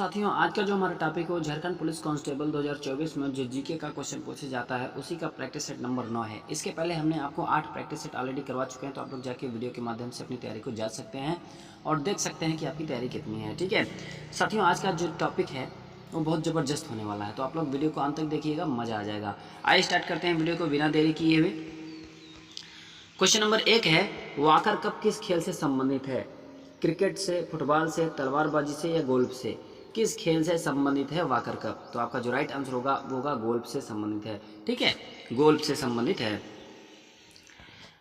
साथियों, आज का जो हमारा टॉपिक है वो झारखंड पुलिस कांस्टेबल 2024 में जो जीके का क्वेश्चन पूछा जाता है उसी का प्रैक्टिस सेट नंबर 9 है। इसके पहले हमने आपको 8 प्रैक्टिस सेट ऑलरेडी करवा चुके हैं, तो आप लोग जाके वीडियो के माध्यम से अपनी तैयारी को जांच सकते हैं और देख सकते हैं कि आपकी तैयारी कितनी है। ठीक है साथियों, आज का जो टॉपिक है वो बहुत ज़बरदस्त होने वाला है, तो आप लोग वीडियो को अंत तक देखिएगा, मज़ा आ जाएगा। आइए स्टार्ट करते हैं वीडियो को बिना देरी किए हुए। क्वेश्चन नंबर 1 है, वॉकर कप किस खेल से संबंधित है? क्रिकेट से, फुटबॉल से, तलवारबाजी से या गोल्फ से? किस खेल से संबंधित है वॉकर कप? तो आपका जो राइट आंसर होगा वो होगा गोल्फ से संबंधित है। ठीक है, गोल्फ से संबंधित है।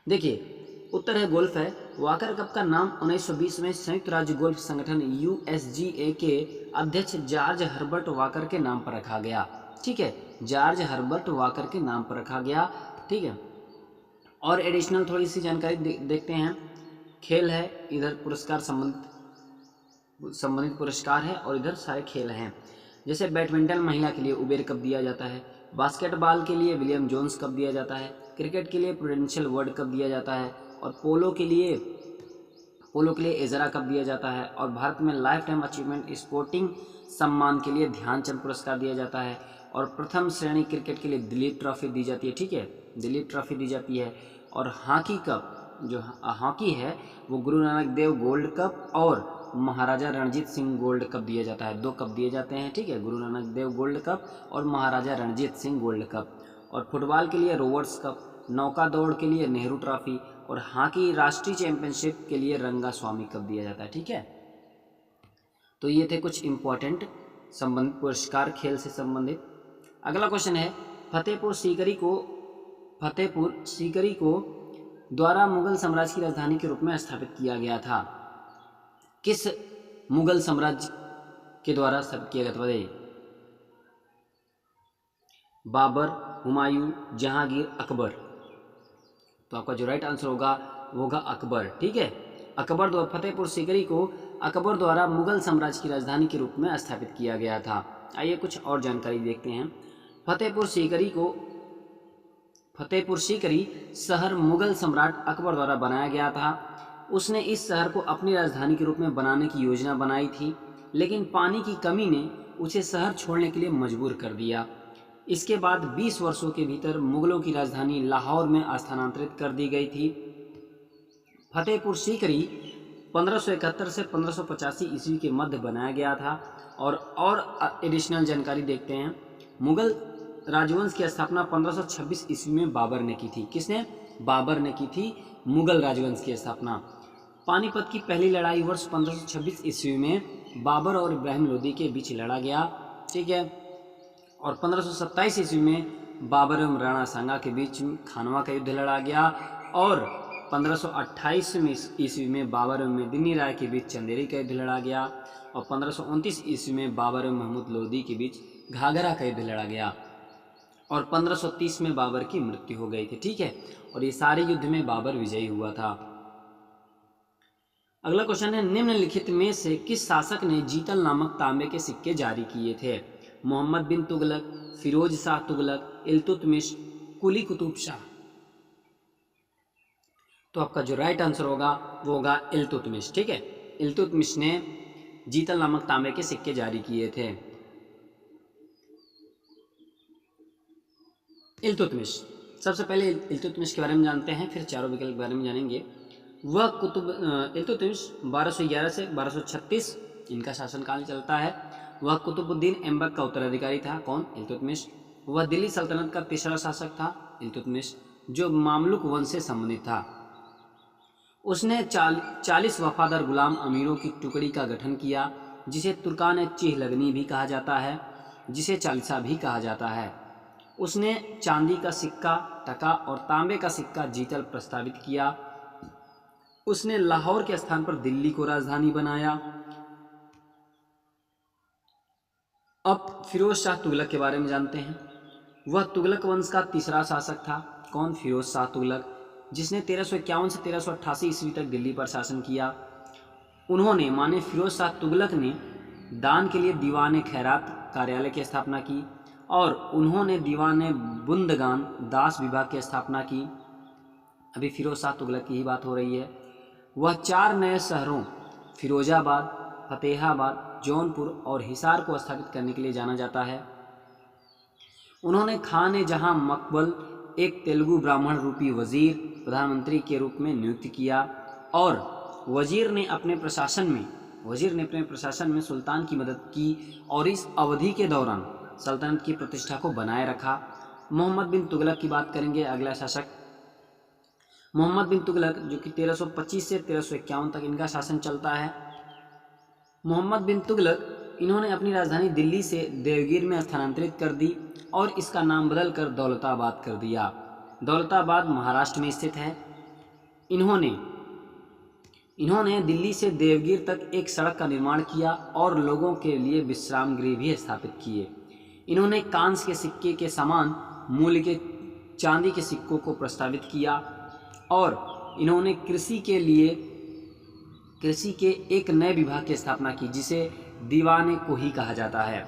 देखिए उत्तर है गोल्फ है। वॉकर कप का नाम 1920 में संयुक्त राज्य गोल्फ संगठन USGA के अध्यक्ष जॉर्ज हर्बर्ट वॉकर के नाम पर रखा गया। ठीक है, जॉर्ज हर्बर्ट वॉकर के नाम पर रखा गया। ठीक है, और एडिशनल थोड़ी सी जानकारी देखते हैं। खेल है, इधर पुरस्कार संबंधित पुरस्कार है और इधर सारे खेल हैं। जैसे बैडमिंटन महिला के लिए उबेर कप दिया जाता है, बास्केटबॉल के लिए विलियम जोन्स कप दिया जाता है, क्रिकेट के लिए प्रूडेंशियल वर्ल्ड कप दिया जाता है, और पोलो के लिए एजरा कप दिया जाता है, और भारत में लाइफ टाइम अचीवमेंट स्पोर्टिंग सम्मान के लिए ध्यानचंद पुरस्कार दिया जाता है, और प्रथम श्रेणी क्रिकेट के लिए दिलीप ट्रॉफी दी जाती है। ठीक है, दिलीप ट्रॉफी दी जाती है। और हॉकी कप, जो हॉकी है वो गुरु नानक देव गोल्ड कप और महाराजा रणजीत सिंह गोल्ड कप दिया जाता है। 2 कप दिए जाते हैं। ठीक है, गुरु नानक देव गोल्ड कप और महाराजा रणजीत सिंह गोल्ड कप। और फुटबॉल के लिए रोवर्स कप, नौका दौड़ के लिए नेहरू ट्रॉफी, और हॉकी राष्ट्रीय चैंपियनशिप के लिए रंगा स्वामी कप दिया जाता है। ठीक है, तो ये थे कुछ इंपॉर्टेंट संबंधित पुरस्कार खेल से संबंधित। अगला क्वेश्चन है, फतेहपुर सीकरी को द्वारा मुगल साम्राज्य की राजधानी के रूप में स्थापित किया गया था? किस मुगल साम्राज्य के द्वारा स्थापित किया गया था? बताइए। बाबर, हुमायूं, जहांगीर, अकबर? तो आपका जो राइट आंसर होगा वो होगा अकबर। ठीक है, अकबर द्वारा फतेहपुर सीकरी को अकबर द्वारा मुगल साम्राज्य की राजधानी के रूप में स्थापित किया गया था। आइए कुछ और जानकारी देखते हैं। फतेहपुर सीकरी शहर मुगल सम्राट अकबर द्वारा बनाया गया था। उसने इस शहर को अपनी राजधानी के रूप में बनाने की योजना बनाई थी, लेकिन पानी की कमी ने उसे शहर छोड़ने के लिए मजबूर कर दिया। इसके बाद 20 वर्षों के भीतर मुगलों की राजधानी लाहौर में स्थानांतरित कर दी गई थी। फतेहपुर सीकरी 1571 से 1585 ईस्वी के मध्य बनाया गया था। और एडिशनल जानकारी देखते हैं। मुगल राजवंश की स्थापना 1526 ईस्वी में बाबर ने की थी। किसने? बाबर ने की थी मुगल राजवंश की स्थापना। पानीपत की पहली लड़ाई वर्ष 1526 ईस्वी में बाबर और इब्राहिम लोदी के बीच लड़ा गया। ठीक है, और 1527 ईस्वी में बाबर एवं राणा सांगा के बीच खानवा का युद्ध लड़ा गया, और 1528 ईस्वी में बाबर एवं मेदिनी राय के बीच चंदेरी का युद्ध लड़ा गया, और 1529 ईस्वी में बाबर एवं महमूद लोदी के बीच घाघरा का युद्ध लड़ा गया, और 1530 में बाबर की मृत्यु हो गई थी। ठीक है, और ये सारे युद्ध में बाबर विजयी हुआ था। अगला क्वेश्चन है, निम्नलिखित में से किस शासक ने जीतल नामक तांबे के सिक्के जारी किए थे? मोहम्मद बिन तुगलक, फिरोज शाह तुगलक, इल्तुतमिश, कुली कुतुब शाह? तो आपका जो राइट आंसर होगा वो होगा इल्तुतमिश। ठीक है, इल्तुतमिश ने जीतल नामक तांबे के सिक्के जारी किए थे। इल्तुतमिश, सबसे पहले इल्तुतमिश के बारे में जानते हैं, फिर चारों विकल्प के बारे में जानेंगे। वह इल्तुतमिश 1211 से 1236 इनका शासनकाल चलता है। वह कुतुबुद्दीन ऐबक का उत्तराधिकारी था। कौन? इल्तुतमिश। वह दिल्ली सल्तनत का तीसरा शासक था, इल्तुतमिश, जो मामलुक वंश से संबंधित था। उसने 40 वफादार गुलाम अमीरों की टुकड़ी का गठन किया, जिसे तुर्कान चिहलगनी भी कहा जाता है, जिसे चालीसा भी कहा जाता है। उसने चांदी का सिक्का, टका और तांबे का सिक्का जीतल प्रस्तावित किया। उसने लाहौर के स्थान पर दिल्ली को राजधानी बनाया। अब फिरोज शाह तुगलक के बारे में जानते हैं। वह तुगलक वंश का तीसरा शासक था। कौन? फिरोज शाह तुगलक, जिसने 1351 से 1388 ईस्वी तक दिल्ली पर शासन किया। उन्होंने माने फिरोज शाह तुगलक ने दान के लिए दीवान खैरात कार्यालय की स्थापना की, और उन्होंने दीवान बुंदगान दास विभाग की स्थापना की। अभी फिरोज शाह तुगलक की ही बात हो रही है। वह 4 नए शहरों फिरोजाबाद, फतेहाबाद, जौनपुर और हिसार को स्थापित करने के लिए जाना जाता है। उन्होंने खान जहां मकबल, एक तेलुगु ब्राह्मण रूपी वजीर, प्रधानमंत्री के रूप में नियुक्त किया और वजीर ने अपने प्रशासन में सुल्तान की मदद की और इस अवधि के दौरान सल्तनत की प्रतिष्ठा को बनाए रखा। मोहम्मद बिन तुगलक की बात करेंगे, अगला शासक मोहम्मद बिन तुगलक, जो कि 1325 से 1351 तक इनका शासन चलता है। मोहम्मद बिन तुगलक इन्होंने अपनी राजधानी दिल्ली से देवगिर में स्थानांतरित कर दी और इसका नाम बदलकर दौलताबाद कर दिया। दौलताबाद महाराष्ट्र में स्थित है। इन्होंने दिल्ली से देवगिर तक एक सड़क का निर्माण किया और लोगों के लिए विश्राम गृह भी स्थापित किए। इन्होंने कांस्य के सिक्के के समान मूल्य के चांदी के सिक्कों को प्रस्तावित किया और इन्होंने कृषि के एक नए विभाग की स्थापना की जिसे दीवाने कोही कहा जाता है।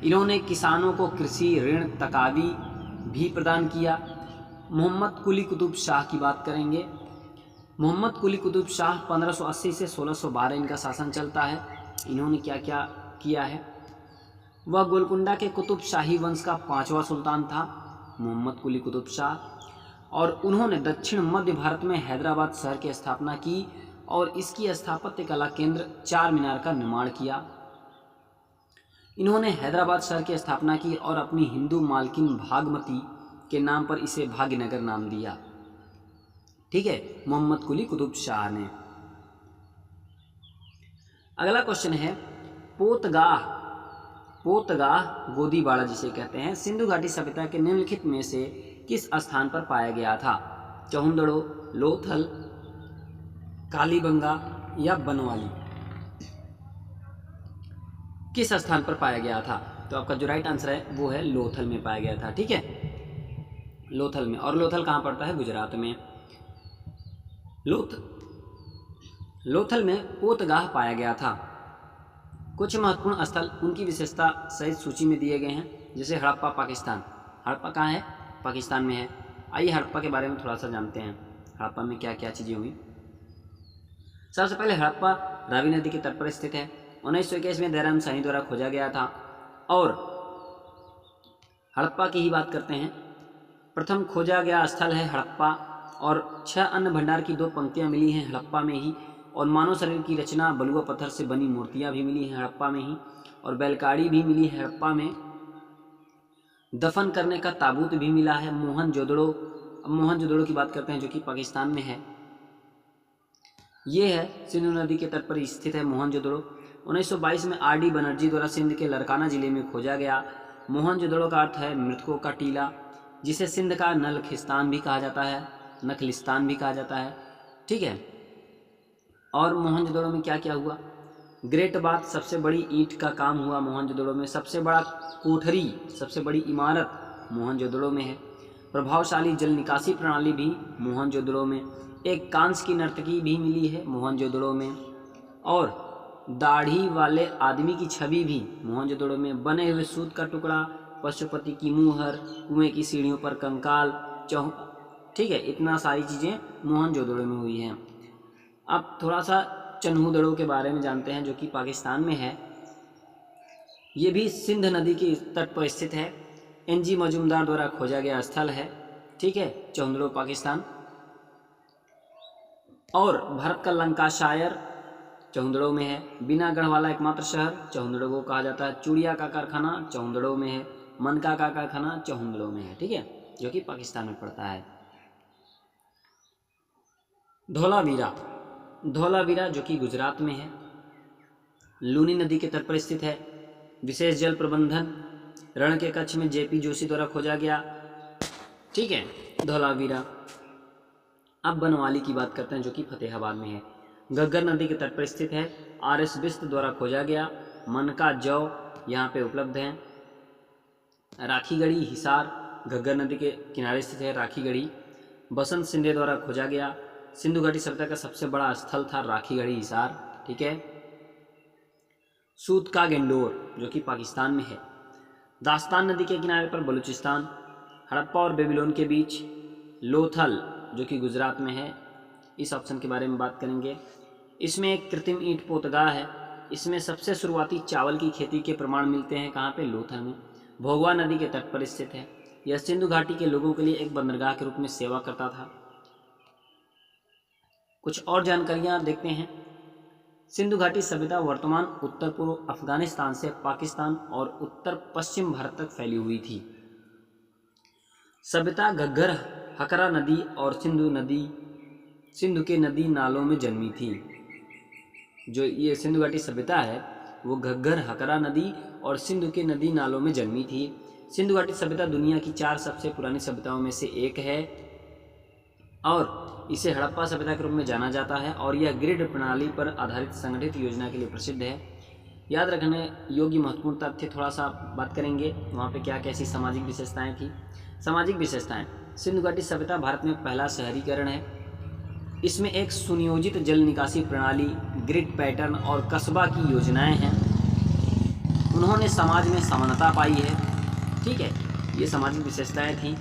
इन्होंने किसानों को कृषि ऋण तकावी भी प्रदान किया। मोहम्मद कुली कुतुब शाह की बात करेंगे। मोहम्मद कुली कुतुब शाह 1580 से 1612 इनका शासन चलता है। इन्होंने क्या क्या किया है? वह गोलकुंडा के कुतुब शाही वंश का 5वां सुल्तान था, मोहम्मद कुली कुतुब शाह, और उन्होंने दक्षिण मध्य भारत में हैदराबाद शहर की स्थापना की और इसकी स्थापत्य कला केंद्र चार मीनार का निर्माण किया। इन्होंने हैदराबाद शहर की स्थापना की और अपनी हिंदू मालकिन भागमती के नाम पर इसे भाग्यनगर नाम दिया। ठीक है, मोहम्मद कुली कुतुब शाह ने। अगला क्वेश्चन है पोतगाह गोदीबाड़ा जिसे कहते हैं, सिंधु घाटी सभ्यता के निम्नलिखित में से किस स्थान पर पाया गया था? चौहंदड़ो, लोथल, कालीबंगा या बनवाली? किस स्थान पर पाया गया था? तो आपका जो राइट आंसर है वो है लोथल में पाया गया था। ठीक है, लोथल में। और लोथल कहाँ पड़ता है? गुजरात में। लोथल में पोतगाह पाया गया था। कुछ महत्वपूर्ण स्थल उनकी विशेषता सहित सूची में दिए गए हैं, जैसे हड़प्पा पाकिस्तान। हड़प्पा कहाँ है? पाकिस्तान में है। आइए हड़प्पा के बारे में थोड़ा सा जानते हैं, हड़प्पा में क्या क्या चीज़ें हुई। सबसे पहले हड़प्पा रावी नदी के तट पर स्थित है। 1921 में दयाराम साहनी द्वारा खोजा गया था। और हड़प्पा की ही बात करते हैं। प्रथम खोजा गया स्थल है हड़प्पा और 6 अन्न भंडार की 2 पंक्तियां मिली हैं हड़प्पा में ही, और मानव शरीर की रचना बलुआ पत्थर से बनी मूर्तियां भी मिली हैं हड़प्पा में ही, और बैलगाड़ी भी मिली है हड़प्पा में। दफन करने का ताबूत भी मिला है। मोहनजोदड़ो की बात करते हैं जो कि पाकिस्तान में है। ये है सिंधु नदी के तट पर स्थित है मोहनजोदड़ो। 1922 में आर डी बनर्जी द्वारा सिंध के लरकाना जिले में खोजा गया। मोहनजोदड़ो का अर्थ है मृतकों का टीला, जिसे सिंध का नखलिस्तान भी कहा जाता है। ठीक है, और मोहनजोदड़ो में क्या क्या हुआ? ग्रेट बाथ, सबसे बड़ी ईंट का काम हुआ मोहनजोदड़ो में। सबसे बड़ा कोठरी, सबसे बड़ी इमारत मोहनजोदड़ो में है। प्रभावशाली जल निकासी प्रणाली भी मोहनजोदड़ो में। एक कांस्य की नर्तकी भी मिली है मोहनजोदड़ो में। और दाढ़ी वाले आदमी की छवि भी मोहनजोदड़ो में। बने हुए सूत का टुकड़ा, पशुपति की मुहर, कुएं की सीढ़ियों पर कंकाल, ठीक है, इतना सारी चीज़ें मोहनजोदड़ो में हुई हैं। अब थोड़ा सा चन्हूदड़ो के बारे में जानते हैं जो कि पाकिस्तान में है। ये भी सिंध नदी के तट पर स्थित है। NG मजूमदार द्वारा खोजा गया स्थल है। ठीक है, चौहंदड़ो पाकिस्तान। और भारत का लंकाशायर चौहंदड़ो में है। बिना गढ़ वाला एकमात्र शहर चौहंदड़ो को कहा जाता है। चूड़िया का कारखाना चौहंदड़ो में है। मनका का कारखाना चौहंदड़ो में है। ठीक है, जो कि पाकिस्तान में पड़ता है। धौलावीरा जो कि गुजरात में है। लूनी नदी के तट पर स्थित है। विशेष जल प्रबंधन रण के कच्छ में JP जोशी द्वारा खोजा गया। ठीक है, धौलावीरा। अब बनवाली की बात करते हैं जो कि फतेहाबाद में है। घग्गर नदी के तट पर स्थित है। RS बिष्ट द्वारा खोजा गया। मनका जौ यहाँ पे उपलब्ध है। राखीगढ़ी हिसार घग्गर नदी के किनारे स्थित है। राखीगढ़ी बसंत सिंधे द्वारा खोजा गया। सिंधु घाटी सभ्यता का सबसे बड़ा स्थल था राखीगढ़ी हिसार। ठीक है, सूत का गेंडोर जो कि पाकिस्तान में है। दास्तान नदी के किनारे पर बलूचिस्तान। हड़प्पा और बेबीलोन के बीच लोथल जो कि गुजरात में है। इस ऑप्शन के बारे में बात करेंगे। इसमें एक कृत्रिम ईंट पोतगाह है इसमें सबसे शुरुआती चावल की खेती के प्रमाण मिलते हैं कहाँ पे? लोथल में। भोगवा नदी के तट पर स्थित है। यह सिंधु घाटी के लोगों के लिए एक बंदरगाह के रूप में सेवा करता था। कुछ और जानकारियाँ देखते हैं। सिंधु घाटी सभ्यता वर्तमान उत्तर पूर्व अफगानिस्तान से पाकिस्तान और उत्तर पश्चिम भारत तक फैली हुई थी। सभ्यता घग्गर, हकरा नदी और सिंधु के नदी नालों में जन्मी थी। जो ये सिंधु घाटी सभ्यता है वो घग्गर, हकरा नदी और सिंधु के नदी नालों में जन्मी थी। सिंधु घाटी सभ्यता दुनिया की 4 सबसे पुरानी सभ्यताओं में से एक है और इसे हड़प्पा सभ्यता के रूप में जाना जाता है और यह ग्रिड प्रणाली पर आधारित संगठित योजना के लिए प्रसिद्ध है। याद रखने योग्य महत्वपूर्ण तथ्य थोड़ा सा बात करेंगे, वहाँ पे क्या कैसी सामाजिक विशेषताएं थी। सामाजिक विशेषताएं, सिंधु घाटी सभ्यता भारत में पहला शहरीकरण है। इसमें एक सुनियोजित जल निकासी प्रणाली, ग्रिड पैटर्न और कस्बा की योजनाएं हैं। उन्होंने समाज में समानता पाई है। ठीक है, ये सामाजिक विशेषताएं थी।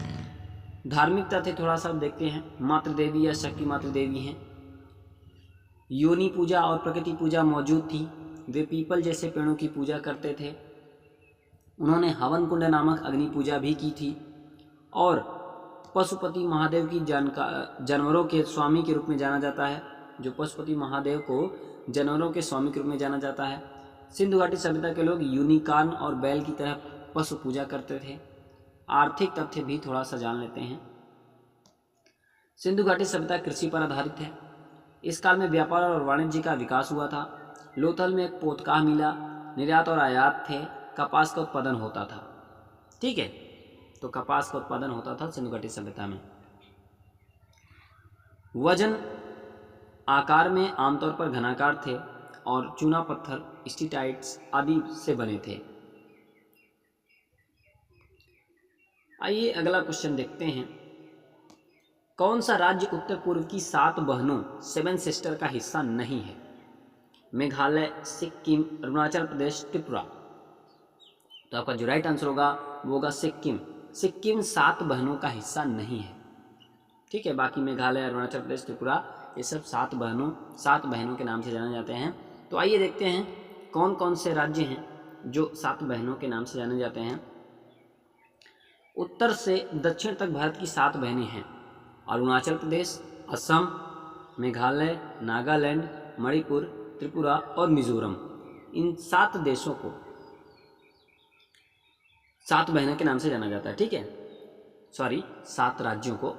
धार्मिक तथ्य थोड़ा सा देखते हैं। मातृदेवी या शक्ति मातृदेवी हैं। योनि पूजा और प्रकृति पूजा मौजूद थी। वे पीपल जैसे पेड़ों की पूजा करते थे। उन्होंने हवन कुंड नामक अग्नि पूजा भी की थी और पशुपति महादेव की जानवरों के स्वामी के रूप में जाना जाता है। जो पशुपति महादेव को जानवरों के स्वामी के रूप में जाना जाता है। सिंधु घाटी सभ्यता के लोग यूनिकॉर्न और बैल की तरह पशु पूजा करते थे। आर्थिक तथ्य भी थोड़ा सा जान लेते हैं। सिंधु घाटी सभ्यता कृषि पर आधारित है। इस काल में व्यापार और वाणिज्य का विकास हुआ था। लोथल में एक पोतकाह मिला, निर्यात और आयात थे, कपास का उत्पादन होता था। ठीक है, तो कपास का उत्पादन होता था सिंधु घाटी सभ्यता में। वजन आकार में आमतौर पर घनाकार थे और चूना पत्थर, स्टीटाइट्स आदि से बने थे। आइए अगला क्वेश्चन देखते हैं। कौन सा राज्य उत्तर पूर्व की 7 बहनों 7 सिस्टर का हिस्सा नहीं है? मेघालय, सिक्किम, अरुणाचल प्रदेश, त्रिपुरा। तो आपका जो राइट आंसर होगा वो होगा सिक्किम। सिक्किम 7 बहनों का हिस्सा नहीं है। ठीक है, बाकी मेघालय, अरुणाचल प्रदेश, त्रिपुरा ये सब 7 बहनों के नाम से जाने जाते हैं। तो आइए देखते हैं कौन कौन से राज्य हैं जो 7 बहनों के नाम से जाने जाते हैं। उत्तर से दक्षिण तक भारत की 7 बहनें हैं। अरुणाचल प्रदेश, असम, मेघालय, नागालैंड, मणिपुर, त्रिपुरा और मिजोरम। इन 7 देशों को 7 बहनों के नाम से जाना जाता है। ठीक है, 7 राज्यों को।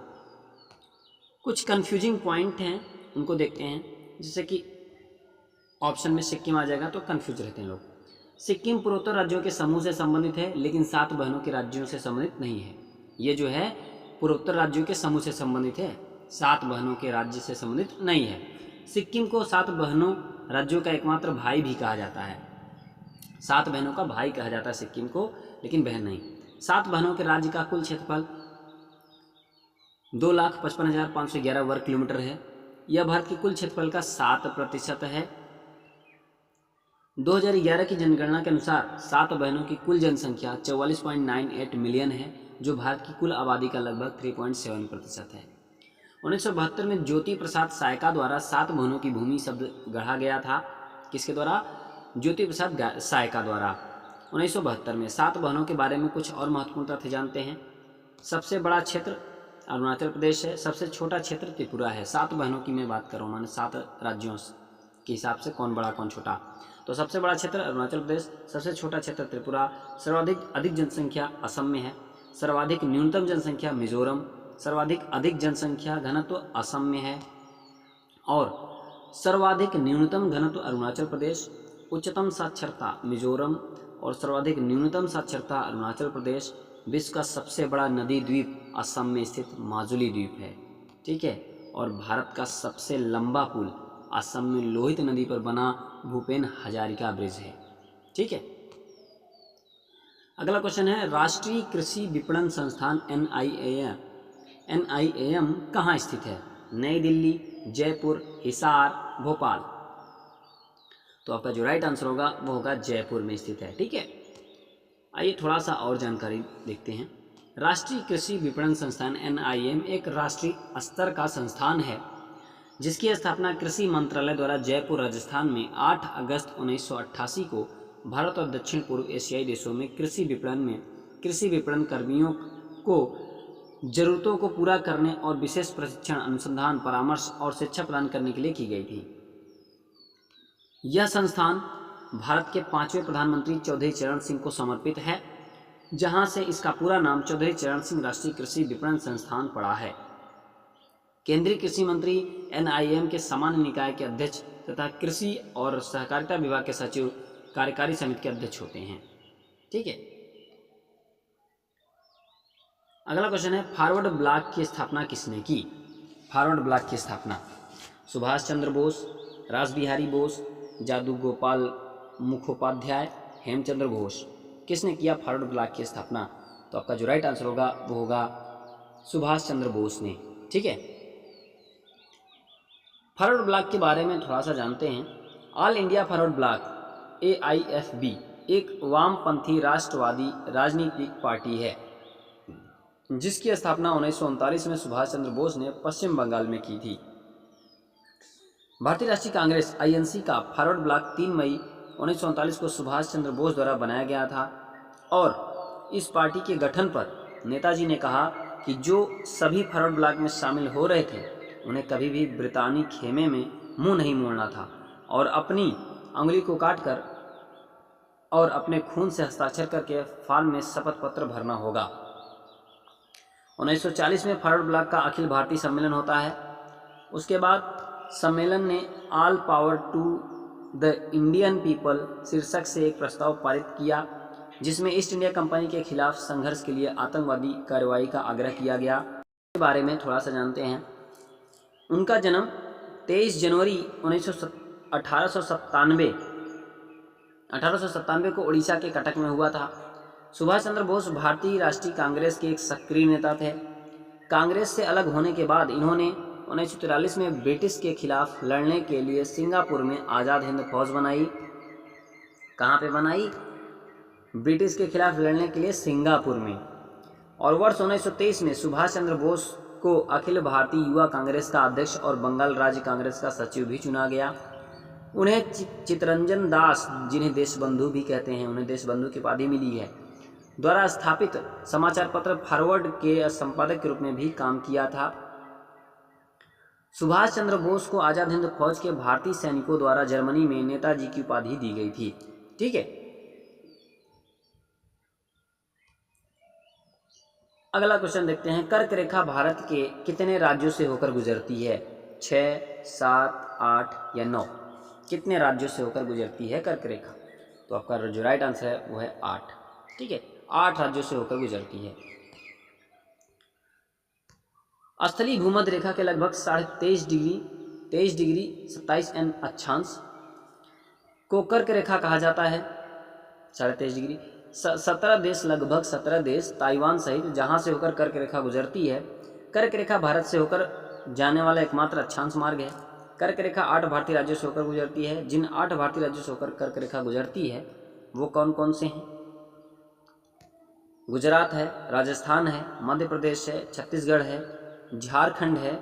कुछ कंफ्यूजिंग पॉइंट हैं, उनको देखते हैं। जैसे कि ऑप्शन में सिक्किम आ जाएगा तो कंफ्यूज रहते हैं लोग। सिक्किम पूर्वोत्तर राज्यों के समूह से संबंधित है लेकिन 7 बहनों के राज्यों से संबंधित नहीं है। ये जो है पूर्वोत्तर राज्यों के समूह से संबंधित है, 7 बहनों के राज्य से संबंधित नहीं है। सिक्किम को 7 बहनों राज्यों का एकमात्र भाई भी कहा जाता है। 7 बहनों का भाई कहा जाता है सिक्किम को, लेकिन बहन नहीं। 7 बहनों के राज्य का कुल क्षेत्रफल 2,55,511 वर्ग किलोमीटर है। यह भारत के कुल क्षेत्रफल का 7% है। 2011 की जनगणना के अनुसार 7 बहनों की कुल जनसंख्या 44.98 मिलियन है, जो भारत की कुल आबादी का लगभग 3.7% है। 1972 में ज्योति प्रसाद सायका द्वारा 7 बहनों की भूमि शब्द गढ़ा गया था। किसके द्वारा? ज्योति प्रसाद सायका द्वारा 1972 में। 7 बहनों के बारे में कुछ और महत्वपूर्ण तथ्य जानते हैं। सबसे बड़ा क्षेत्र अरुणाचल प्रदेश है, सबसे छोटा क्षेत्र त्रिपुरा है। 7 बहनों की मैं बात कर रहा हूँ, मैंने 7 राज्यों के हिसाब से कौन बड़ा कौन छोटा। तो सबसे बड़ा क्षेत्र अरुणाचल प्रदेश, सबसे छोटा क्षेत्र त्रिपुरा, सर्वाधिक जनसंख्या असम में है, सर्वाधिक न्यूनतम जनसंख्या मिजोरम, सर्वाधिक अधिक जनसंख्या घनत्व असम में है और सर्वाधिक न्यूनतम घनत्व अरुणाचल प्रदेश, उच्चतम साक्षरता मिजोरम और सर्वाधिक न्यूनतम साक्षरता अरुणाचल प्रदेश। विश्व का सबसे बड़ा नदी द्वीप असम में स्थित माजुली द्वीप है। ठीक है, और भारत का सबसे लंबा पुल असम में लोहित नदी पर बना भूपेन हजारिका ब्रिज है। ठीक है, अगला क्वेश्चन है राष्ट्रीय कृषि विपणन संस्थान NIAM कहाँ स्थित है? नई दिल्ली, जयपुर, हिसार, भोपाल। तो आपका जो राइट आंसर होगा वो होगा जयपुर में स्थित है। ठीक है, आइए थोड़ा सा और जानकारी देखते हैं। राष्ट्रीय कृषि विपणन संस्थान NIAM एक राष्ट्रीय स्तर का संस्थान है जिसकी स्थापना कृषि मंत्रालय द्वारा जयपुर राजस्थान में 8 अगस्त 1988 को भारत और दक्षिण पूर्व एशियाई देशों में कृषि विपणन कर्मियों को जरूरतों को पूरा करने और विशेष प्रशिक्षण, अनुसंधान, परामर्श और शिक्षा प्रदान करने के लिए की गई थी। यह संस्थान भारत के 5वें प्रधानमंत्री चौधरी चरण सिंह को समर्पित है, जहां से इसका पूरा नाम चौधरी चरण सिंह राष्ट्रीय कृषि विपणन संस्थान पड़ा है। केंद्रीय कृषि मंत्री NIM के सामान्य निकाय के अध्यक्ष तथा कृषि और सहकारिता विभाग के सचिव कार्यकारी समिति के अध्यक्ष होते हैं। ठीक है, अगला क्वेश्चन है, फॉरवर्ड ब्लॉक की स्थापना किसने की? फॉरवर्ड ब्लॉक की स्थापना सुभाष चंद्र बोस, रासबिहारी बोस, जादू गोपाल मुखोपाध्याय, हेमचंद्र घोष। किसने किया फॉरवर्ड ब्लॉक की स्थापना? तो आपका जो राइट आंसर होगा वो होगा सुभाष चंद्र बोस ने। ठीक है, फॉरवर्ड ब्लॉक के बारे में थोड़ा सा जानते हैं। All India forward block AIFB एक वामपंथी राष्ट्रवादी राजनीतिक पार्टी है, जिसकी स्थापना 1939 में सुभाष चंद्र बोस ने पश्चिम बंगाल में की थी। भारतीय राष्ट्रीय कांग्रेस INC का फॉरवर्ड ब्लॉक 3 मई 1939 को सुभाष चंद्र बोस द्वारा बनाया गया था और इस पार्टी के गठन पर नेताजी ने कहा कि जो सभी फॉरवर्ड ब्लॉक में शामिल हो रहे थे उन्हें कभी भी ब्रितानी खेमे में मुंह नहीं मोड़ना था और अपनी अंगुली को काटकर और अपने खून से हस्ताक्षर करके फॉर्म में शपथ पत्र भरना होगा। 1940 में फॉरवर्ड ब्लॉक का अखिल भारतीय सम्मेलन होता है। उसके बाद सम्मेलन ने all power to the Indian people शीर्षक से एक प्रस्ताव पारित किया, जिसमें ईस्ट इंडिया कंपनी के खिलाफ संघर्ष के लिए आतंकवादी कार्रवाई का आग्रह किया गया। इसके बारे में थोड़ा सा जानते हैं। उनका जन्म 23 जनवरी 1897 को उड़ीसा के कटक में हुआ था। सुभाष चंद्र बोस भारतीय राष्ट्रीय कांग्रेस के एक सक्रिय नेता थे। कांग्रेस से अलग होने के बाद इन्होंने 1943 में ब्रिटिश के खिलाफ लड़ने के लिए सिंगापुर में आज़ाद हिंद फौज बनाई। कहाँ पे बनाई? ब्रिटिश के खिलाफ लड़ने के लिए सिंगापुर में। और वर्ष 1923 में सुभाष चंद्र बोस को अखिल भारतीय युवा कांग्रेस का अध्यक्ष और बंगाल राज्य कांग्रेस का सचिव भी चुना गया। उन्हें चित्तरंजन दास, जिन्हें देशबंधु भी कहते हैं, उन्हें देशबंधु की उपाधि मिली है, द्वारा स्थापित समाचार पत्र फॉरवर्ड के संपादक के रूप में भी काम किया था। सुभाष चंद्र बोस को आज़ाद हिंद फौज के भारतीय सैनिकों द्वारा जर्मनी में नेताजी की उपाधि दी गई थी। ठीक है, अगला क्वेश्चन देखते हैं। कर्क रेखा भारत के कितने राज्यों से होकर गुजरती है? 6, 7, 8 या 9? कितने राज्यों से होकर गुजरती है कर्क रेखा? तो आपका जो राइट आंसर है वो है 8। ठीक है, 8 राज्यों से होकर गुजरती है। स्थलीय भूमध्य रेखा के लगभग 23.5 डिग्री 27 अक्षांश को कर्क रेखा कहा जाता है। 23.5 डिग्री 17 देश, लगभग 17 देश ताइवान सहित जहां से होकर कर्क रेखा गुजरती है। कर्क रेखा भारत से होकर जाने वाला एकमात्र अक्षांश मार्ग है। कर्क रेखा 8 भारतीय राज्यों से होकर गुजरती है। जिन 8 भारतीय राज्यों से होकर कर्क रेखा गुजरती है वो कौन कौन से हैं? गुजरात है, राजस्थान है, मध्य प्रदेश है, छत्तीसगढ़ है, झारखंड है,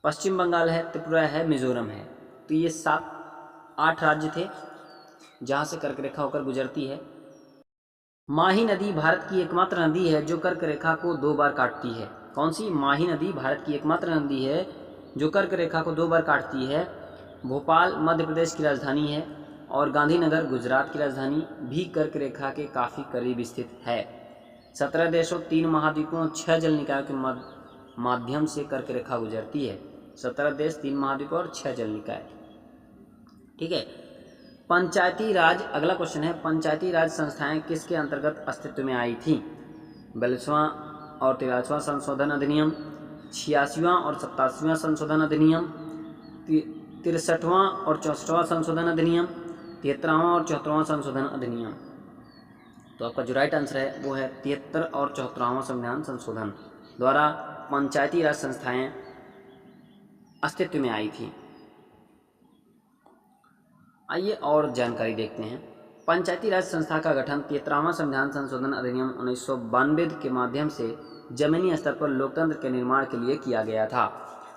पश्चिम बंगाल है, त्रिपुरा है, मिजोरम है। तो ये 8 राज्य थे जहाँ से कर्क रेखा होकर गुजरती है। माही नदी भारत की एकमात्र नदी है जो कर्क रेखा को 2 बार काटती है। कौन सी? माही नदी भारत की एकमात्र नदी है जो कर्क रेखा को 2 बार काटती है। भोपाल मध्य प्रदेश की राजधानी है और गांधीनगर गुजरात की राजधानी भी कर्क रेखा के काफ़ी करीब स्थित है। 17 देशों, 3 महाद्वीपों, 6 जल निकायों के माध्यम से कर्क रेखा गुजरती है। 17 देश, 3 महाद्वीप और 6 जल निकाय। ठीक है, पंचायती राज। अगला क्वेश्चन है, पंचायती राज संस्थाएं किसके अंतर्गत अस्तित्व में आई थी? 42वां और 43वां संशोधन अधिनियम, 86वां और 87वां संशोधन अधिनियम, 63वां और 64वां संशोधन अधिनियम, 73वां और 74वां संशोधन अधिनियम। तो आपका जो राइट आंसर है वो है 73 और 74वां संविधान संशोधन द्वारा पंचायती राज संस्थाएं अस्तित्व में आई थी। आइए और जानकारी देखते हैं। पंचायती राज संस्था का गठन 73वां संविधान संशोधन अधिनियम 1992 के माध्यम से जमीनी स्तर पर लोकतंत्र के निर्माण के लिए किया गया था।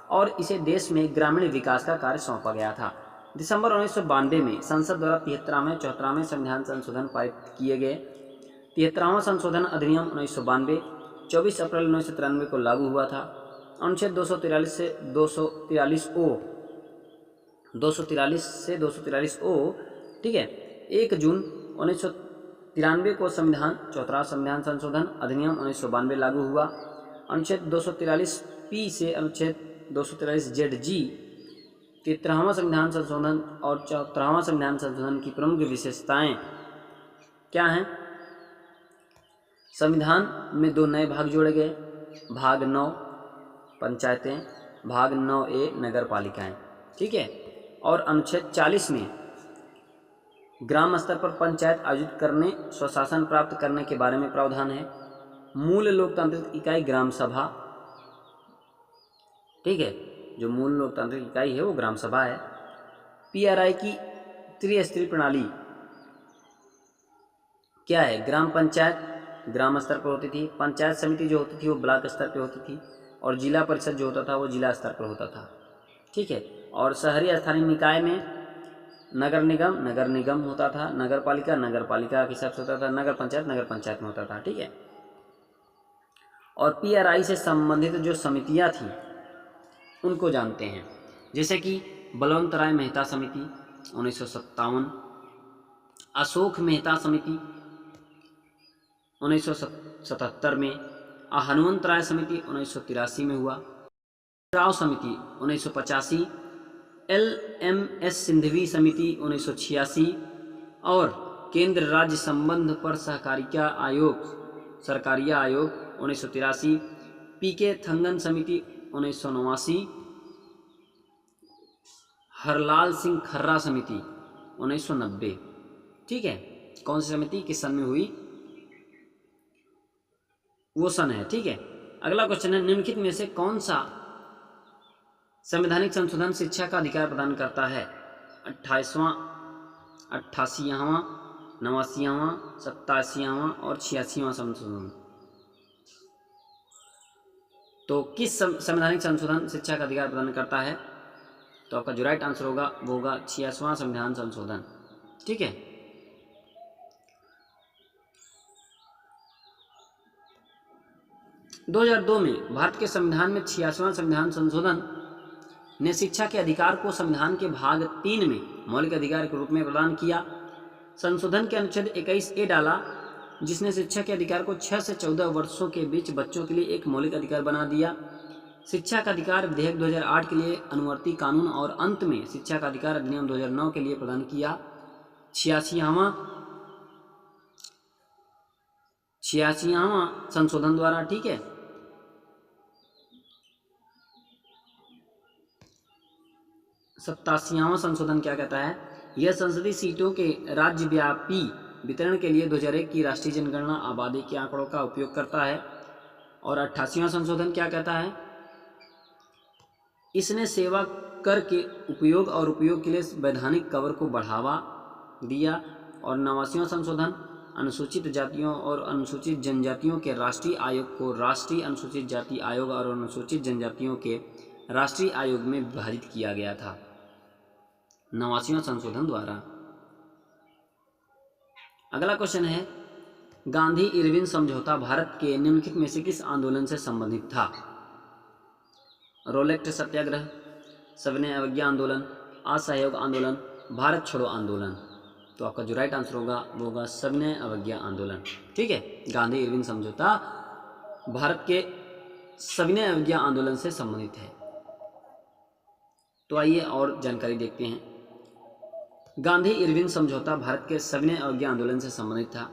और इसे देश में ग्रामीण विकास का कार्य सौंपा गया था। दिसंबर 1992 में संसद द्वारा 73वें 74वें संविधान संशोधन पारित किए गए। 73वां संशोधन अधिनियम 1992 24 अप्रैल 1993 को लागू हुआ था। अनुच्छेद 243 से 243 ओ, ठीक है, 1 जून 1993 को संविधान 74वां संविधान संशोधन अधिनियम 1992 लागू हुआ। अनुच्छेद 243 पी से अनुच्छेद 243 जेड जी 73वां संविधान संशोधन और 74वां संविधान संशोधन की प्रमुख विशेषताएं क्या हैं? संविधान में 2 नए भाग जोड़े गए, भाग 9 पंचायतें, भाग 9A नगर पालिकाएँ, ठीक है। और अनुच्छेद 40 में ग्राम स्तर पर पंचायत आयोजित करने, स्वशासन प्राप्त करने के बारे में प्रावधान है। मूल लोकतांत्रिक इकाई ग्राम सभा, ठीक है, जो मूल लोकतांत्रिक इकाई है वो ग्राम सभा है। PRI की त्रिस्तरीय प्रणाली क्या है? ग्राम पंचायत ग्राम स्तर पर होती थी, पंचायत समिति जो होती थी वो ब्लॉक स्तर पर होती थी, और जिला परिषद जो होता था वो जिला स्तर पर होता था, ठीक है। और शहरी स्थानीय निकाय में नगर निगम होता था, नगर पालिका के हिसाब से होता था, नगर पंचायत में होता था, ठीक है। और PRI से संबंधित जो समितियां थीं उनको जानते हैं, जैसे कि बलवंतराय मेहता समिति 1957, अशोक मेहता समिति 1977 में, हनुमंतराय समिति 1983 में हुआ, राव समिति 1985, LMS सिंधवी समिति 1986 और केंद्र राज्य संबंध पर सरकारिया आयोग 1983, PK थंगन समिति 1989, हरलाल सिंह खर्रा समिति 1990, ठीक है। कौन सी समिति किस सन में हुई वो सन है, ठीक है। अगला क्वेश्चन है, निम्नलिखित में से कौन सा संवैधानिक संशोधन शिक्षा का अधिकार प्रदान करता है? 88वां, 88वां, 89वां, 87वां और 86वां संशोधन। तो किस संवैधानिक संशोधन शिक्षा का अधिकार प्रदान करता है? तो आपका जो राइट आंसर होगा वो होगा 86वां संविधान संशोधन, ठीक है। दो 2002 में भारत के संविधान में 86वां संविधान संशोधन ने शिक्षा के अधिकार को संविधान के भाग 3 में मौलिक अधिकार के रूप में प्रदान किया। संशोधन के अनुच्छेद 21A डाला, जिसने शिक्षा के अधिकार को 6 से 14 वर्षों के बीच बच्चों के लिए एक मौलिक अधिकार बना दिया। शिक्षा का अधिकार विधेयक 2008 के लिए अनुवर्ती कानून और अंत में शिक्षा का अधिकार अधिनियम 2009 के लिए प्रदान किया। 86वां संशोधन द्वारा, ठीक है। 87वां संशोधन क्या कहता है? यह संसदीय सीटों के राज्यव्यापी वितरण के लिए 2001 की राष्ट्रीय जनगणना आबादी के आंकड़ों का उपयोग करता है। और 88वां संशोधन क्या कहता है? इसने सेवा कर के उपयोग और उपयोग के लिए वैधानिक कवर को बढ़ावा दिया। और 89वां संशोधन अनुसूचित जातियों और अनुसूचित जनजातियों के राष्ट्रीय आयोग को राष्ट्रीय अनुसूचित जाति आयोग और अनुसूचित जनजातियों के राष्ट्रीय आयोग में विभाजित किया गया था 89वां संशोधन द्वारा। अगला क्वेश्चन है, गांधी इरविन समझौता भारत के निम्नलिखित में से किस आंदोलन से संबंधित था? रोलेक्ट सत्याग्रह, सविनय अवज्ञा आंदोलन, असहयोग आंदोलन, भारत छोड़ो आंदोलन। तो आपका जो राइट आंसर होगा वो होगा सविनय अवज्ञा आंदोलन, ठीक है। गांधी इरविन समझौता भारत के सविनय अवज्ञा आंदोलन से संबंधित है। तो आइए और जानकारी देखते हैं। गांधी इरविन समझौता भारत के सविनय अवज्ञा आंदोलन से संबंधित था।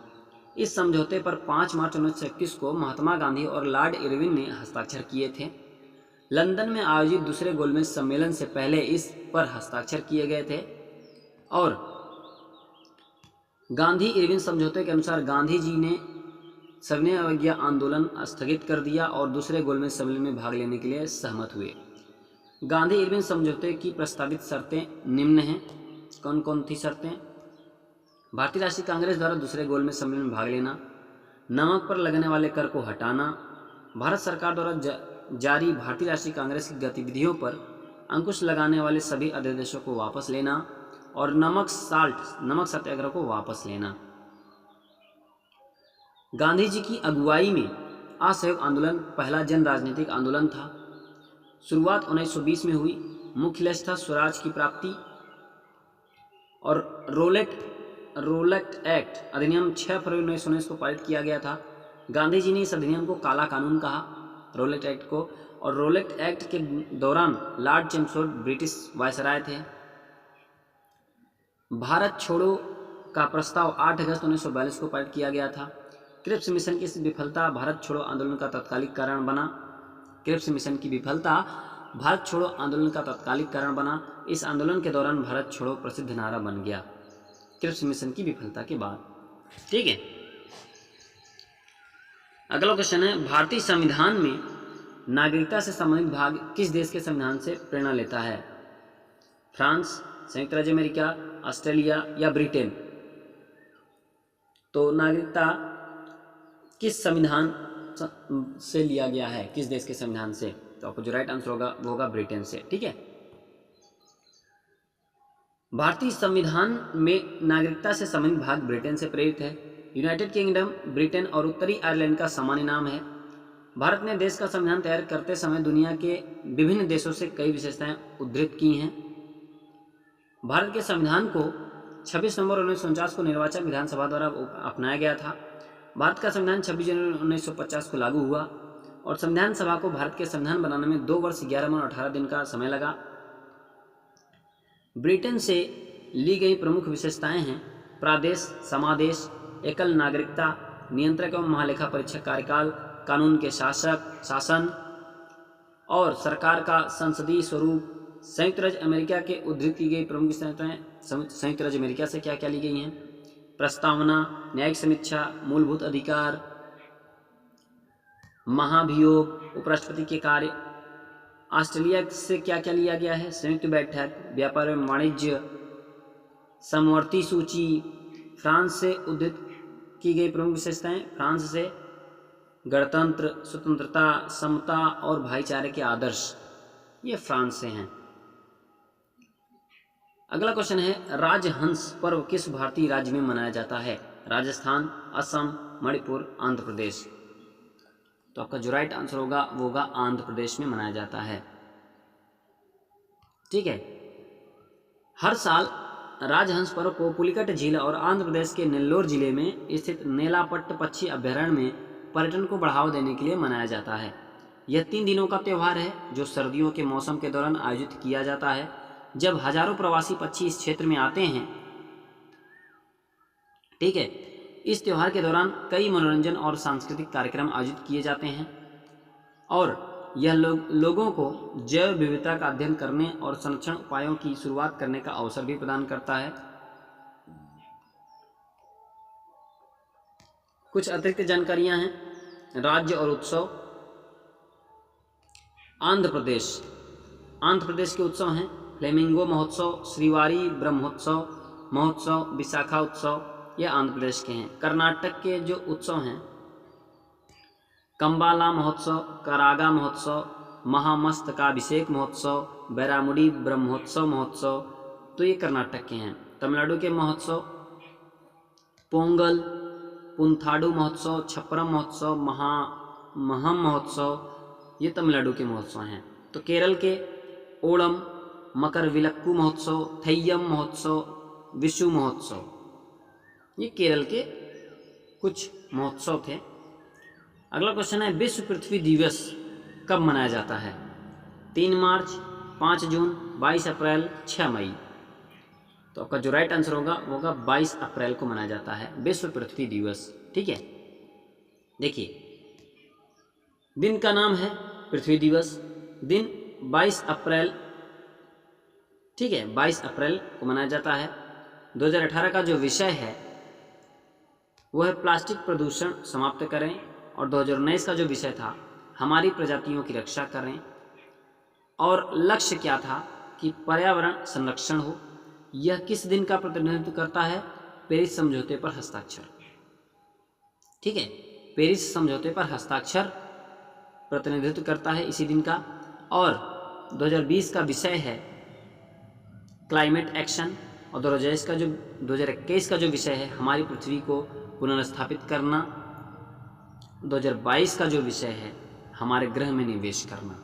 इस समझौते पर 5 मार्च 1921 को महात्मा गांधी और लॉर्ड इरविन ने हस्ताक्षर किए थे। लंदन में आयोजित दूसरे गोलमेज सम्मेलन से पहले इस पर हस्ताक्षर किए गए थे। और गांधी इरविन समझौते के अनुसार गांधी जी ने सविनय अवज्ञा आंदोलन स्थगित कर दिया और दूसरे गोलमेज सम्मेलन में भाग लेने के लिए सहमत हुए। गांधी इरविन समझौते की प्रस्तावित शर्तें निम्न हैं। कौन कौन थी शर्तें? भारतीय राष्ट्रीय कांग्रेस द्वारा दूसरे गोलमेज सम्मेलन में भाग लेना, नमक पर लगने वाले कर को हटाना, भारत सरकार द्वारा जारी भारतीय राष्ट्रीय कांग्रेस की गतिविधियों पर अंकुश लगाने वाले सभी अध्यादेशों को वापस लेना और नमक सत्याग्रह को वापस लेना। गांधी जी की अगुवाई में असहयोग आंदोलन पहला जन राजनीतिक आंदोलन था। शुरुआत 1920 में हुई। मुख्य लक्ष्य था स्वराज की प्राप्ति और रोलेट एक्ट अधिनियम 6 फरवरी 1919 को पारित किया गया था। गांधी जी ने इस अधिनियम को काला कानून कहा, रोलेट एक्ट को, और रोलेट एक्ट के दौरान लॉर्ड चैम्सफोर्ड ब्रिटिश वायसराय थे। भारत छोड़ो का प्रस्ताव 8 अगस्त 1942 को पारित किया गया था। क्रिप्स मिशन की विफलता भारत छोड़ो आंदोलन का तत्कालिक कारण बना। क्रिप्स मिशन की विफलता भारत छोड़ो आंदोलन का तत्कालिक कारण बना। इस आंदोलन के दौरान भारत छोड़ो प्रसिद्ध नारा बन गया क्रिप्स मिशन की विफलता के बाद। ठीक है, अगला क्वेश्चन है, भारतीय संविधान में नागरिकता से संबंधित भाग किस देश के संविधान से प्रेरणा लेता है? फ्रांस, संयुक्त राज्य अमेरिका, ऑस्ट्रेलिया या ब्रिटेन? तो नागरिकता किस संविधान से लिया गया है, किस देश के संविधान से? तो आपको जो राइट आंसर होगा वो होगा ब्रिटेन से। ठीक है, भारतीय संविधान में नागरिकता से संबंधित भाग ब्रिटेन से प्रेरित है। यूनाइटेड किंगडम, ब्रिटेन और उत्तरी आयरलैंड का सामान्य नाम है। भारत ने देश का संविधान तैयार करते समय दुनिया के विभिन्न देशों से कई विशेषताएं उद्धृत की हैं। भारत के संविधान को 26 नवंबर 1949 को निर्वाचक विधानसभा द्वारा अपनाया गया था। भारत का संविधान 26 जनवरी 1950 को लागू हुआ और संविधान सभा को भारत के संविधान बनाने में 2 वर्ष 11 माह और 18 दिन का समय लगा। ब्रिटेन से ली गई प्रमुख विशेषताएं हैं प्रादेश, समादेश, एकल नागरिकता, नियंत्रक एवं महालेखा परीक्षक कार्यकाल, कानून के शासन और सरकार का संसदीय स्वरूप। संयुक्त राज्य अमेरिका के उद्धृत की गई प्रमुख विशेषताएं संयुक्त राज्य अमेरिका से क्या क्या ली गई हैं? प्रस्तावना, न्यायिक समीक्षा, मूलभूत अधिकार, महाभियोग, उपराष्ट्रपति के कार्य। ऑस्ट्रेलिया से क्या क्या लिया गया है? संयुक्त बैठक, व्यापार एवं वाणिज्य, समवर्ती सूची। फ्रांस से उद्धृत की गई प्रमुख विशेषताएं, फ्रांस से गणतंत्र, स्वतंत्रता, समता और भाईचारे के आदर्श, ये फ्रांस से हैं। अगला क्वेश्चन है, राजहंस पर्व किस भारतीय राज्य में मनाया जाता है? राजस्थान, असम, मणिपुर, आंध्र प्रदेश? तो आपका जो राइट आंसर होगा वो होगा आंध्र प्रदेश में मनाया जाता है। ठीक है, हर साल राजहंस पर्व को पुलिकट झील और आंध्र प्रदेश के नेल्लोर जिले में स्थित नेलापट्ट पक्षी अभ्यारण्य में पर्यटन को बढ़ावा देने के लिए मनाया जाता है। यह 3 दिनों का त्यौहार है जो सर्दियों के मौसम के दौरान आयोजित किया जाता है, जब हजारों प्रवासी पक्षी इस क्षेत्र में आते हैं। ठीक है, इस त्यौहार के दौरान कई मनोरंजन और सांस्कृतिक कार्यक्रम आयोजित किए जाते हैं और यह लोगों को जैव विविधता का अध्ययन करने और संरक्षण उपायों की शुरुआत करने का अवसर भी प्रदान करता है। कुछ अतिरिक्त जानकारियां हैं। राज्य और उत्सव। आंध्र प्रदेश के उत्सव हैं फ्लेमिंगो महोत्सव, श्रीवारी ब्रह्मोत्सव, विशाखा उत्सव, ये आंध्र प्रदेश के हैं। कर्नाटक के जो उत्सव हैं, कंबाला महोत्सव, करागा महोत्सव, महामस्तकाभिषेक महोत्सव, बैरामुडी ब्रह्मोत्सव, तो ये कर्नाटक के हैं। तमिलनाडु के महोत्सव पोंगल, पुंथाडु महोत्सव, छप्परम महोत्सव, महम महोत्सव, ये तमिलनाडु के महोत्सव हैं। तो केरल के ओणम, मकर विलक्कू महोत्सव, थैयम महोत्सव, विशु महोत्सव, ये केरल के कुछ महोत्सव थे। अगला क्वेश्चन है, विश्व पृथ्वी दिवस कब मनाया जाता है? 3 मार्च, 5 जून, 22 अप्रैल, 6 मई? तो आपका जो राइट आंसर होगा वो होगा 22 अप्रैल को मनाया जाता है विश्व पृथ्वी दिवस। ठीक है, देखिए दिन का नाम है पृथ्वी दिवस, दिन 22 अप्रैल, ठीक है, 22 अप्रैल को मनाया जाता है। 2018 का जो विषय है वो है प्लास्टिक प्रदूषण समाप्त करें, और 2019 का जो विषय था हमारी प्रजातियों की रक्षा करें, और लक्ष्य क्या था कि पर्यावरण संरक्षण हो। यह किस दिन का प्रतिनिधित्व करता है? पेरिस समझौते पर हस्ताक्षर। ठीक है, पेरिस समझौते पर हस्ताक्षर प्रतिनिधित्व करता है इसी दिन का। और 2020 का विषय है क्लाइमेट एक्शन। और 2021 का जो विषय है हमारी पृथ्वी को पुनर्स्थापित करना। 2022 का जो विषय है हमारे ग्रह में निवेश करना।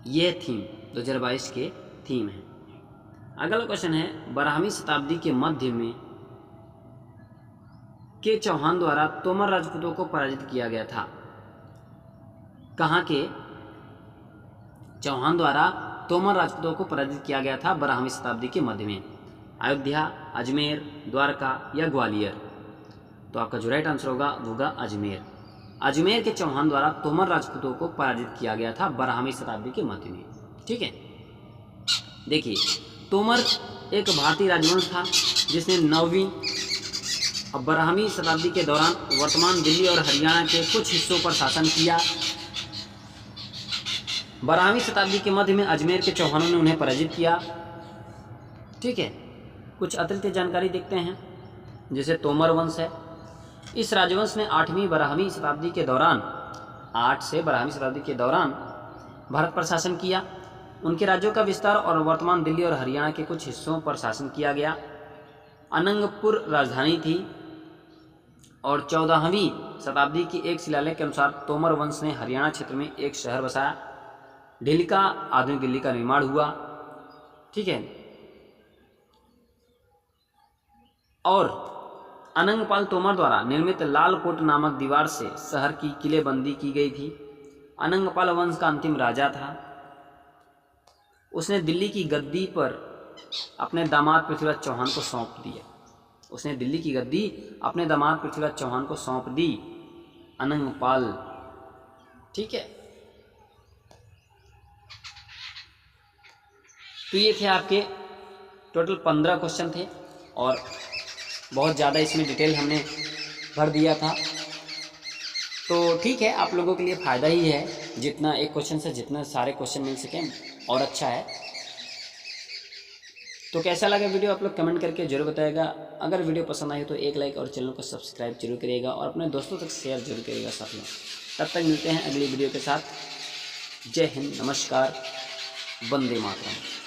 यह थीम 2022 के थीम है। अगला क्वेश्चन है 12वीं शताब्दी के मध्य में के चौहान द्वारा तोमर राजपूतों को पराजित किया गया था। कहाँ के चौहान द्वारा तोमर राजपूतों को पराजित किया गया था 12वीं शताब्दी के मध्य में? अयोध्या, अजमेर, द्वारका या ग्वालियर? तो आपका जो राइट आंसर होगा वो होगा अजमेर। अजमेर के चौहान द्वारा तोमर राजपूतों को पराजित किया गया था 12वीं शताब्दी के मध्य में। ठीक है, देखिए तोमर एक भारतीय राजवंश था जिसने 9वीं और 12वीं शताब्दी के दौरान वर्तमान दिल्ली और हरियाणा के कुछ हिस्सों पर शासन किया। 12वीं शताब्दी के मध्य में अजमेर के चौहानों ने उन्हें पराजित किया। ठीक है, कुछ अतिरिक्त जानकारी देखते हैं। जैसे तोमर वंश है, इस राजवंश ने 8वीं 12वीं शताब्दी के दौरान 8 से 12वीं शताब्दी के दौरान भारत पर शासन किया। उनके राज्यों का विस्तार और वर्तमान दिल्ली और हरियाणा के कुछ हिस्सों पर शासन किया गया। अनंगपुर राजधानी थी। और 14वीं शताब्दी की एक शिलालेख के अनुसार तोमर वंश ने हरियाणा क्षेत्र में एक शहर बसाया। दिल्ली का आधुनिक दिल्ली का निर्माण हुआ। ठीक है, और अनंगपाल तोमर द्वारा निर्मित लाल कोट नामक दीवार से शहर की किलेबंदी की गई थी। अनंगपाल वंश का अंतिम राजा था। उसने दिल्ली की गद्दी पर अपने दामाद पृथ्वीराज चौहान को सौंप दिया। उसने दिल्ली की गद्दी अपने दामाद पृथ्वीराज चौहान को सौंप दी, अनंगपाल। ठीक है, तो ये थे आपके टोटल 15 क्वेश्चन थे और बहुत ज़्यादा इसमें डिटेल हमने भर दिया था। तो ठीक है, आप लोगों के लिए फ़ायदा ही है, जितना एक क्वेश्चन से जितना सारे क्वेश्चन मिल सकें और अच्छा है। तो कैसा लगा वीडियो आप लोग कमेंट करके जरूर बताइएगा। अगर वीडियो पसंद आए तो एक लाइक और चैनल को सब्सक्राइब जरूर करिएगा और अपने दोस्तों तक शेयर जरूर करिएगा साथियों। तब तक मिलते हैं अगली वीडियो के साथ। जय हिंद, नमस्कार, वंदे मातरम।